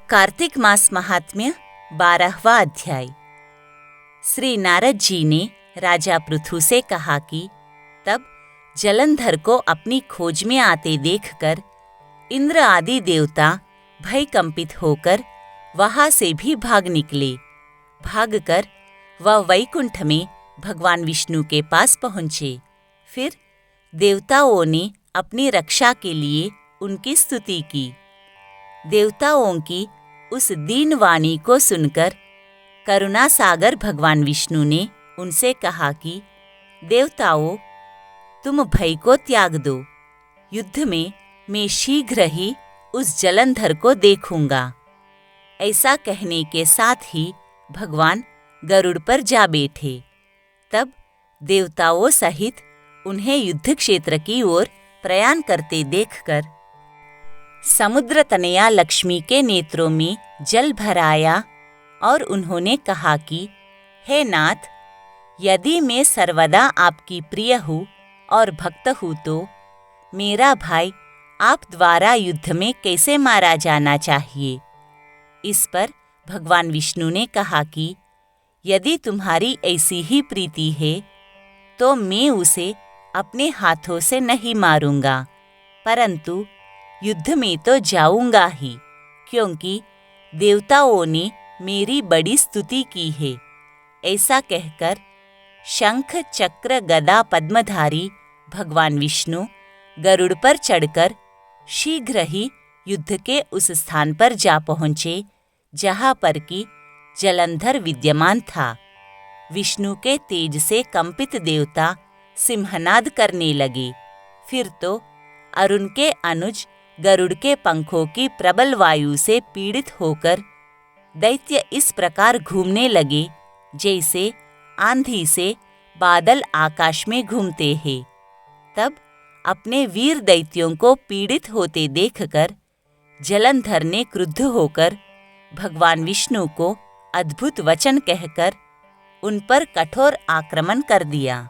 कार्तिक मास महात्म्य 12वां अध्याय। श्री नारद जी ने राजा पृथु से कहा कि तब जलंधर को अपनी खोज में आते देखकर इंद्र आदि देवता भय कंपित होकर वहां से भी भाग निकले। भागकर वह वैकुंठ में भगवान विष्णु के पास पहुँचे। फिर देवताओं ने अपनी रक्षा के लिए उनकी स्तुति की। देवताओं की उस दीन वाणी को सुनकर करुणा सागर भगवान विष्णु ने उनसे कहा कि देवताओं, तुम भय को त्याग दो। युद्ध में मैं शीघ्र ही उस जलंधर को देखूंगा। ऐसा कहने के साथ ही भगवान गरुड़ पर जा बैठे। तब देवताओं सहित उन्हें युद्ध क्षेत्र की ओर प्रयाण करते देखकर समुद्र तनया लक्ष्मी के नेत्रों में जल भर आया और उन्होंने कहा कि हे नाथ, यदि मैं सर्वदा आपकी प्रिय हूँ और भक्त हूँ तो मेरा भाई आप द्वारा युद्ध में कैसे मारा जाना चाहिए। इस पर भगवान विष्णु ने कहा कि यदि तुम्हारी ऐसी ही प्रीति है तो मैं उसे अपने हाथों से नहीं मारूंगा, परंतु युद्ध में तो जाऊंगा ही, क्योंकि देवताओं ने मेरी बड़ी स्तुति की है। ऐसा कहकर शंख चक्र गदा पद्मधारी भगवान विष्णु गरुड़ पर चढ़कर शीघ्र ही युद्ध के उस स्थान पर जा पहुँचे जहाँ पर कि जलंधर विद्यमान था। विष्णु के तेज से कंपित देवता सिंहनाद करने लगे। फिर तो अरुण के अनुज गरुड़ के पंखों की प्रबल वायु से पीड़ित होकर दैत्य इस प्रकार घूमने लगे जैसे आंधी से बादल आकाश में घूमते हैं। तब अपने वीर दैत्यों को पीड़ित होते देखकर जलंधर ने क्रुद्ध होकर भगवान विष्णु को अद्भुत वचन कहकर उन पर कठोर आक्रमण कर दिया।